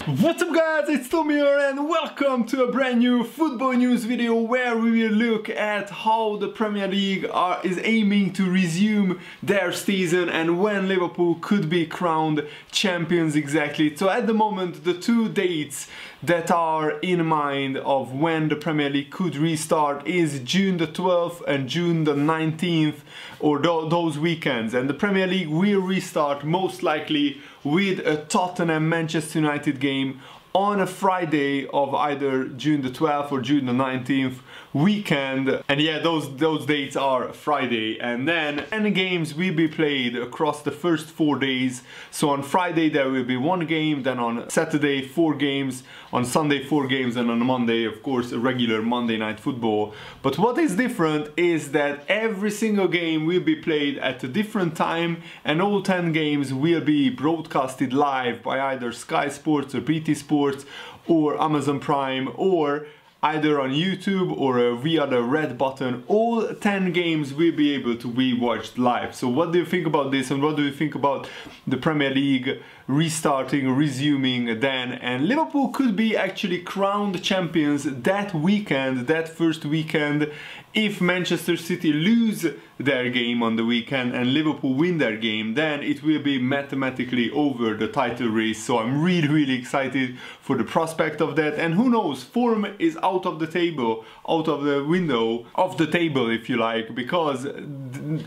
What's up guys, it's Tom here and welcome to a brand new football news video where we will look at how the Premier League is aiming to resume their season and when Liverpool could be crowned champions exactly. So at the moment the two dates that are in mind of when the Premier League could restart is June the 12th and June the 19th, or those weekends, and the Premier League will restart most likely with a Tottenham-Manchester United game on a Friday of either June the 12th or June the 19th weekend. And yeah, those dates are Friday, and then 10 games will be played across the first 4 days. So on Friday there will be 1 game, then on Saturday 4 games, on Sunday 4 games, and on Monday of course a regular Monday night football. But what is different is that every single game will be played at a different time, and all 10 games will be broadcasted live by either Sky Sports or BT Sports or Amazon Prime, or either on YouTube or via the red button. All 10 games will be able to be watched live. So what do you think about this, and what do you think about the Premier League restarting, resuming then? And Liverpool could be actually crowned champions that weekend, that first weekend, if Manchester City lose their game on the weekend and Liverpool win their game, then it will be mathematically over the title race. So I'm really excited for the prospect of that. And who knows, form is out of the table, out of the window of the table if you like, because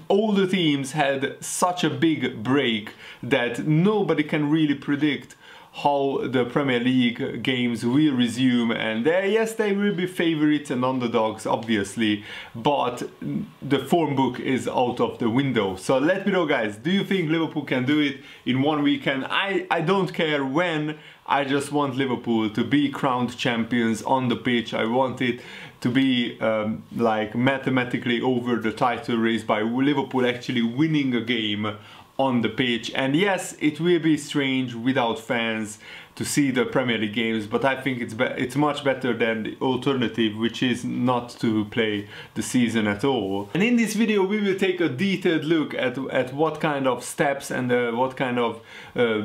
all the teams had such a big break that nobody can really predict how the Premier League games will resume. And yes, they will be favorites and underdogs obviously, but the form book is out of the window. So let me know guys, do you think Liverpool can do it in one weekend? I don't care when, I just want Liverpool to be crowned champions on the pitch. I want it to be like mathematically over the title race by Liverpool actually winning a game on the pitch. And yes, it will be strange without fans to see the Premier League games, but I think it's much better than the alternative, which is not to play the season at all. And in this video we will take a detailed look at what kind of steps and what kind of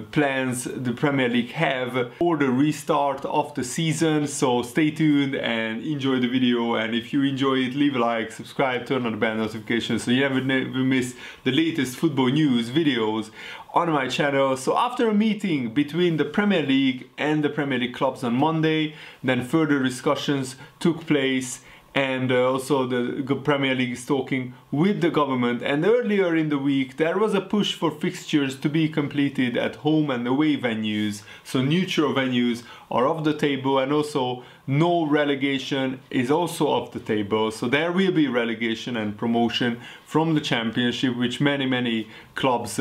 plans the Premier League have for the restart of the season. So stay tuned and enjoy the video, and if you enjoy it, leave a like, subscribe, turn on the bell notifications so you never miss the latest football news videos on my channel. So after a meeting between the Premier League and the Premier League clubs on Monday, then further discussions took place, and also the Premier League is talking with the government. And earlier in the week there was a push for fixtures to be completed at home and away venues. So neutral venues are off the table, and also no relegation is also off the table. So there will be relegation and promotion from the Championship, which many clubs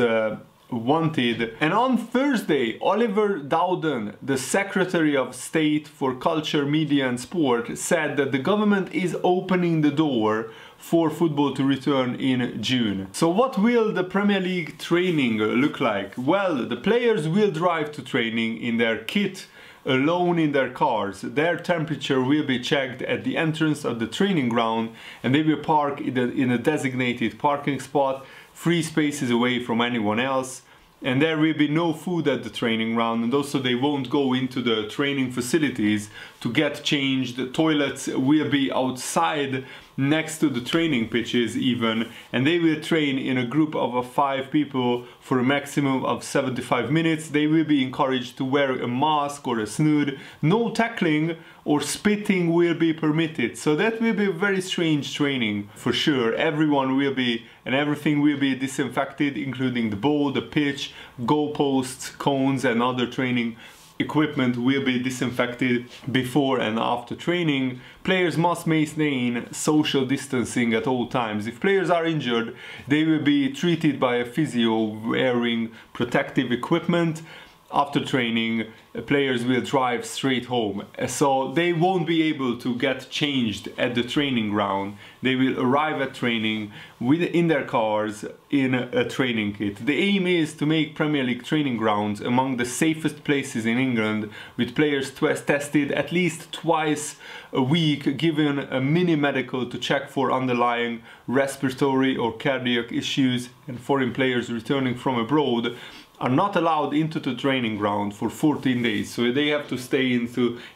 wanted. And on Thursday, Oliver Dowden, the Secretary of State for Culture, Media and Sport, said that the government is opening the door for football to return in June. So what will the Premier League training look like? Well, the players will drive to training in their kit, alone in their cars. Their temperature will be checked at the entrance of the training ground, and they will park in a designated parking spot, 3 spaces away from anyone else. And there will be no food at the training ground, and also they won't go into the training facilities to get changed. The toilets will be outside next to the training pitches even, and they will train in a group of 5 people for a maximum of 75 minutes. They will be encouraged to wear a mask or a snood. No tackling or spitting will be permitted. So that will be a very strange training for sure. Everyone will be, and everything will be disinfected, including the ball, the pitch, goalposts, cones and other training equipment will be disinfected before and after training. Players must maintain social distancing at all times. If players are injured, they will be treated by a physio wearing protective equipment. After training, players will drive straight home, so they won't be able to get changed at the training ground. They will arrive at training in their cars in a training kit. The aim is to make Premier League training grounds among the safest places in England, with players tested at least twice a week, given a mini medical to check for underlying respiratory or cardiac issues, and foreign players returning from abroad are not allowed into the training ground for 14 days. So they have to stay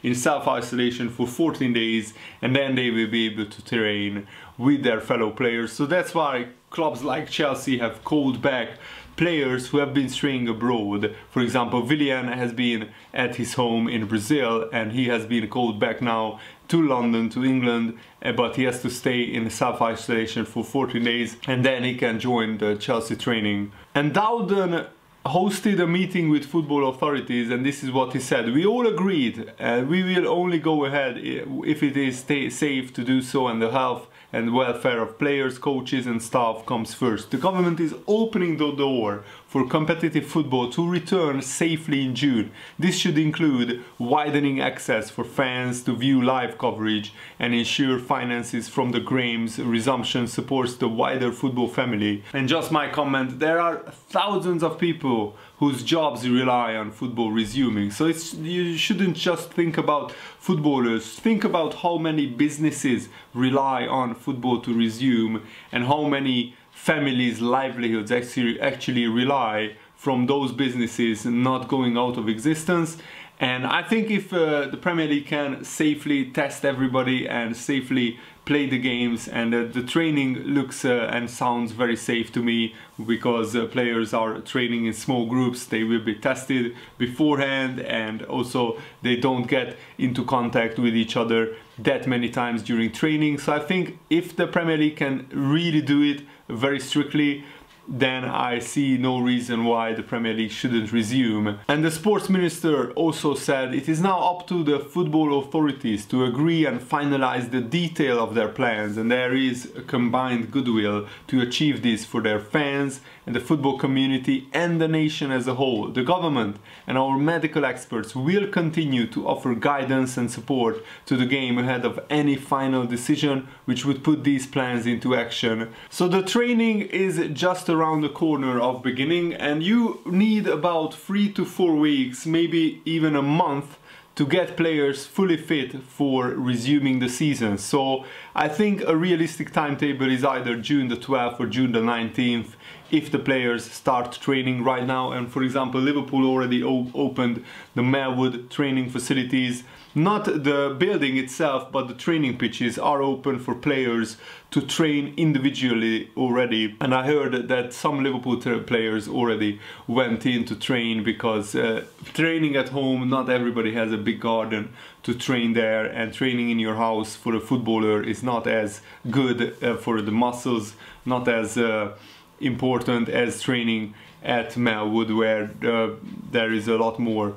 in self-isolation for 14 days, and then they will be able to train with their fellow players. So that's why clubs like Chelsea have called back players who have been staying abroad. For example, Willian has been at his home in Brazil, and he has been called back now to London, to England, but he has to stay in self-isolation for 14 days, and then he can join the Chelsea training. And Dowden hosted a meeting with football authorities, and this is what he said: "We all agreed we will only go ahead if it is safe to do so, and the health and welfare of players, coaches and staff comes first. The government is opening the door for competitive football to return safely in June. This should include widening access for fans to view live coverage and ensure finances from the game's resumption supports the wider football family." And just my comment, there are thousands of people whose jobs rely on football resuming. So you shouldn't just think about footballers, think about how many businesses rely on football to resume, and how many families' livelihoods actually rely from those businesses not going out of existence. And I think if the Premier League can safely test everybody and safely play the games, and the training looks and sounds very safe to me, because players are training in small groups, they will be tested beforehand, and also they don't get into contact with each other that many times during training. So I think if the Premier League can really do it very strictly, then I see no reason why the Premier League shouldn't resume. And the sports minister also said it is now up to the football authorities to agree and finalize the detail of their plans, and there is a combined goodwill to achieve this for their fans and the football community and the nation as a whole. The government and our medical experts will continue to offer guidance and support to the game ahead of any final decision which would put these plans into action. So the training is just around the corner of beginning, and you need about 3 to 4 weeks, maybe even a month, to get players fully fit for resuming the season. So I think a realistic timetable is either June the 12th or June the 19th if the players start training right now. And for example, Liverpool already opened the Melwood training facilities. Not the building itself, but the training pitches are open for players to train individually already. And I heard that some Liverpool players already went in to train, because training at home, not everybody has a big garden to train there, and training in your house for a footballer is not as good for the muscles, not as important as training at Melwood, where there is a lot more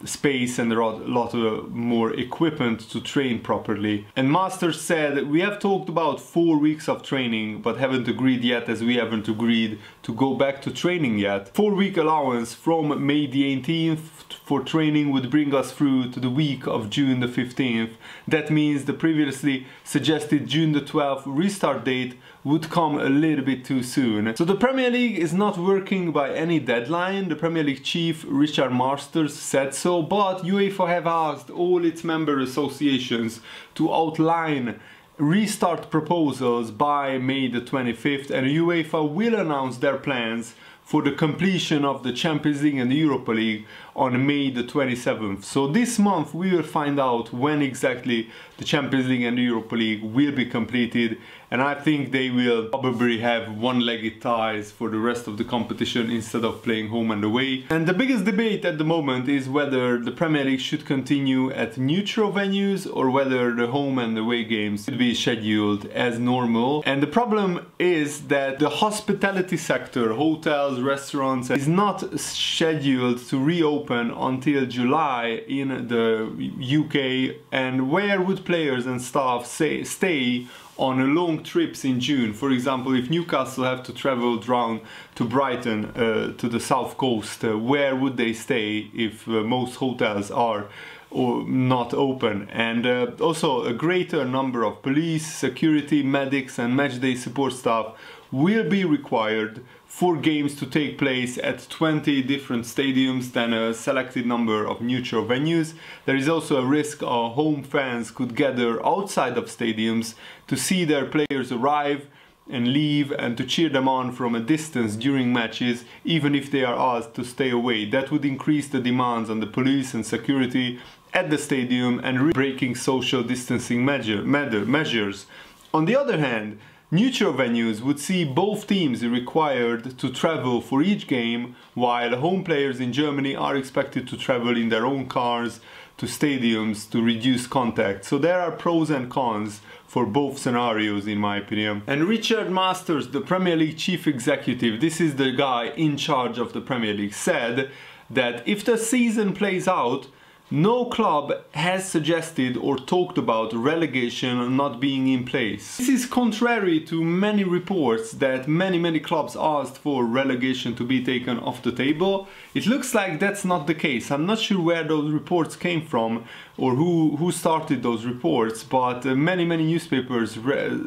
space and a lot more equipment to train properly. And Masters said, "We have talked about 4 weeks of training, but haven't agreed yet, as we haven't agreed to go back to training yet. 4-week allowance from May the 18th for training would bring us through to the week of June the 15th. That means the previously suggested June the 12th restart date would come a little bit too soon." So the Premier League is not working by any deadline. The Premier League chief Richard Masters said so, but UEFA have asked all its member associations to outline restart proposals by May the 25th, and UEFA will announce their plans for the completion of the Champions League and the Europa League on May the 27th. So this month we will find out when exactly the Champions League and the Europa League will be completed, and I think they will probably have one-legged ties for the rest of the competition instead of playing home and away. And the biggest debate at the moment is whether the Premier League should continue at neutral venues or whether the home and away games should be scheduled as normal. And the problem is that the hospitality sector, hotels, restaurants, is not scheduled to reopen until July in the UK, and where would players and staff stay on long trips in June? For example, if Newcastle have to travel down to Brighton, to the south coast, where would they stay if most hotels are not open? And also a greater number of police, security, medics and matchday support staff will be required for games to take place at 20 different stadiums than a selected number of neutral venues. There is also a risk home fans could gather outside of stadiums to see their players arrive, and leave, and to cheer them on from a distance during matches, even if they are asked to stay away. That would increase the demands on the police and security at the stadium and breaking social distancing measures. On the other hand, neutral venues would see both teams required to travel for each game, while home players in Germany are expected to travel in their own cars to stadiums to reduce contact. So there are pros and cons for both scenarios, in my opinion. And Richard Masters, the Premier League chief executive, this is the guy in charge of the Premier League, said that if the season plays out, no club has suggested or talked about relegation not being in place. This is contrary to many reports that many clubs asked for relegation to be taken off the table. It looks like that's not the case. I'm not sure where those reports came from or who started those reports, but many newspapers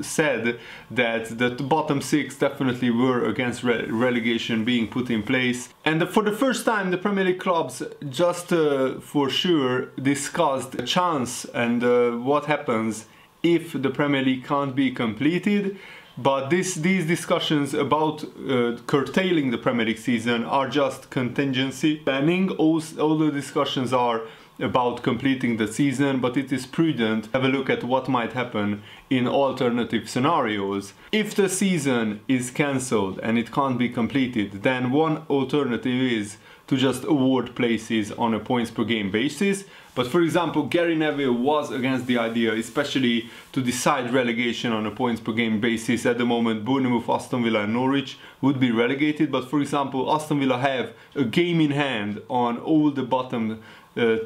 said that the bottom six definitely were against relegation being put in place. And for the first time, the Premier League clubs just for sure discussed a chance and what happens if the Premier League can't be completed. But these discussions about curtailing the Premier League season are just contingency planning. All the discussions are about completing the season, but it is prudent to have a look at what might happen in alternative scenarios. If the season is cancelled and it can't be completed, then one alternative is to just award places on a points per game basis. But for example, Gary Neville was against the idea, especially to decide relegation on a points per game basis. At the moment, Bournemouth, Aston Villa and Norwich would be relegated, but for example, Aston Villa have a game in hand on all the bottom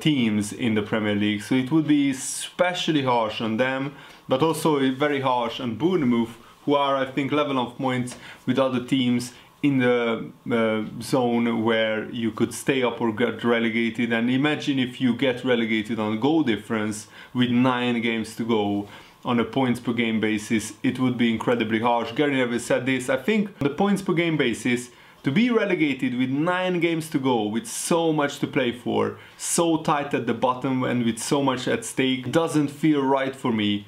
teams in the Premier League, so it would be especially harsh on them, but also very harsh on Bournemouth, who are, I think, level of points with other teams in the zone where you could stay up or get relegated. And imagine if you get relegated on goal difference with 9 games to go on a points per game basis. It would be incredibly harsh. Gary Neville said this. I think on the points per game basis, to be relegated with 9 games to go, with so much to play for, so tight at the bottom and with so much at stake, doesn't feel right for me.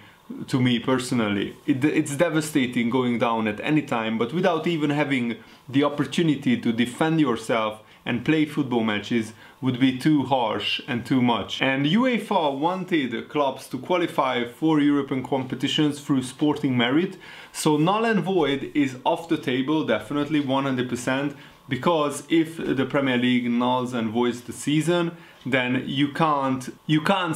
To me personally, it's devastating going down at any time, but without even having the opportunity to defend yourself and play football matches would be too harsh and too much. And UEFA wanted clubs to qualify for European competitions through sporting merit, so null and void is off the table, definitely 100%, because if the Premier League nulls and voids the season, then you can't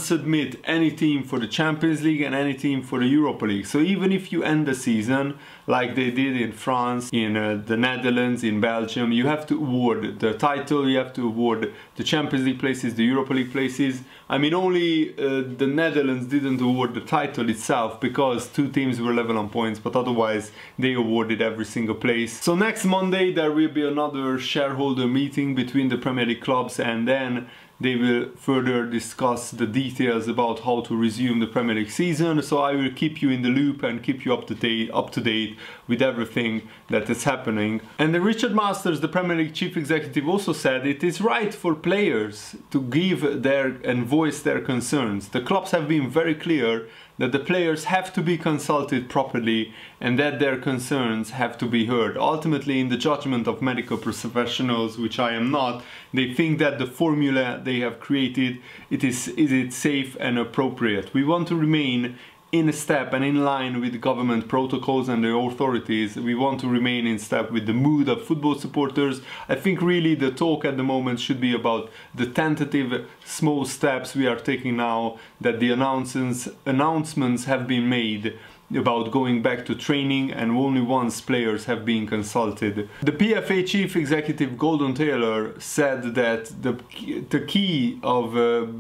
submit any team for the Champions League and any team for the Europa League. So even if you end the season, like they did in France, in the Netherlands, in Belgium, you have to award the title, you have to award the Champions League places, the Europa League places. I mean, only the Netherlands didn't award the title itself because 2 teams were level on points, but otherwise they awarded every single place. So next Monday there will be another shareholder meeting between the Premier League clubs, and then they will further discuss the details about how to resume the Premier League season. So I will keep you in the loop and keep you up to date with everything that is happening. And then Richard Masters, the Premier League chief executive, also said it is right for players to give and voice their concerns. The clubs have been very clear that the players have to be consulted properly and that their concerns have to be heard. Ultimately, in the judgment of medical professionals, which I am not, they think that the formula they have created, is it safe and appropriate. We want to remain in step and in line with government protocols and the authorities. We want to remain in step with the mood of football supporters. I think really the talk at the moment should be about the tentative small steps we are taking now, that the announcements have been made about going back to training, and only once players have been consulted. The PFA chief executive Gordon Taylor said that the key of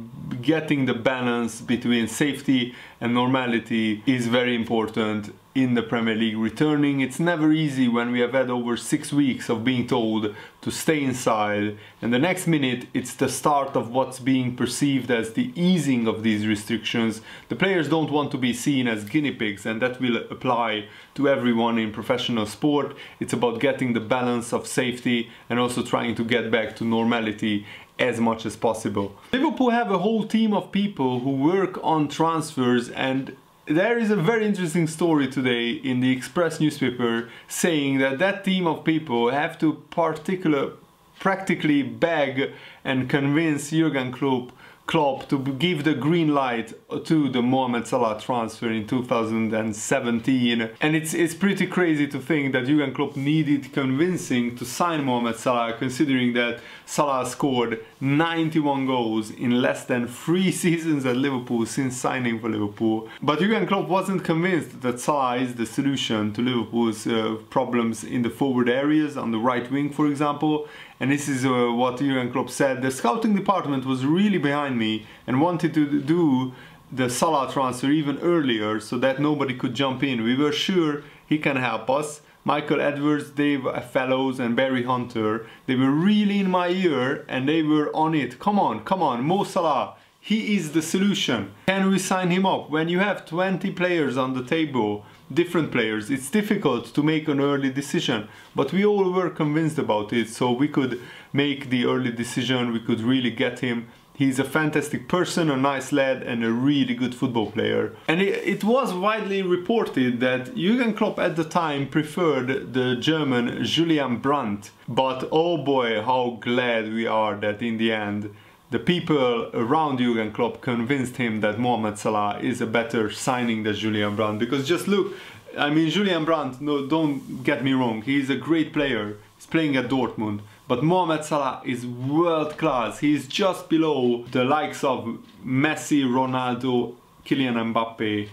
getting the balance between safety and normality is very important in the Premier League returning. It's never easy when we have had over 6 weeks of being told to stay inside, and the next minute it's the start of what's being perceived as the easing of these restrictions. The players don't want to be seen as guinea pigs, and that will apply to everyone in professional sport. It's about getting the balance of safety and also trying to get back to normality as much as possible. Liverpool have a whole team of people who work on transfers, and there is a very interesting story today in the Express newspaper saying that that team of people have to practically beg and convince Jurgen Klopp to give the green light to the Mohamed Salah transfer in 2017. And it's pretty crazy to think that Jurgen Klopp needed convincing to sign Mohamed Salah, considering that Salah scored 91 goals in less than 3 seasons at Liverpool since signing for Liverpool. But Jurgen Klopp wasn't convinced that Salah is the solution to Liverpool's problems in the forward areas, on the right wing for example. And this is what Jurgen Klopp said: the scouting department was really behind me and wanted to do the Salah transfer even earlier so that nobody could jump in. We were sure he can help us. Michael Edwards, Dave Fellows and Barry Hunter, they were really in my ear and they were on it. Come on, Mo Salah, he is the solution. Can we sign him up? When you have 20 players on the table, different players, it's difficult to make an early decision, but we all were convinced about it, so we could make the early decision. We could really get him. He's a fantastic person, a nice lad and a really good football player. And it was widely reported that Jurgen Klopp at the time preferred the German Julian Brandt, but oh boy, how glad we are that in the end the people around Jurgen Klopp convinced him that Mohamed Salah is a better signing than Julian Brandt. Because just look, I mean, Julian Brandt, no, don't get me wrong, he's a great player, he's playing at Dortmund, but Mohamed Salah is world class. He's just below the likes of Messi, Ronaldo, Kylian Mbappe.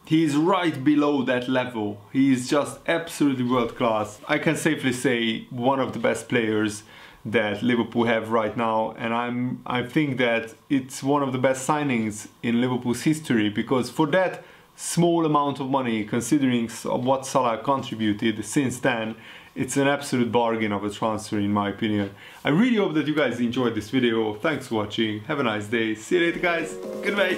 He's right below that level. He's just absolutely world class. I can safely say one of the best players that Liverpool have right now, and I think that it's one of the best signings in Liverpool's history, because for that small amount of money, considering what Salah contributed since then, it's an absolute bargain of a transfer in my opinion. I really hope that you guys enjoyed this video. Thanks for watching. Have a nice day. See you later guys. Goodbye.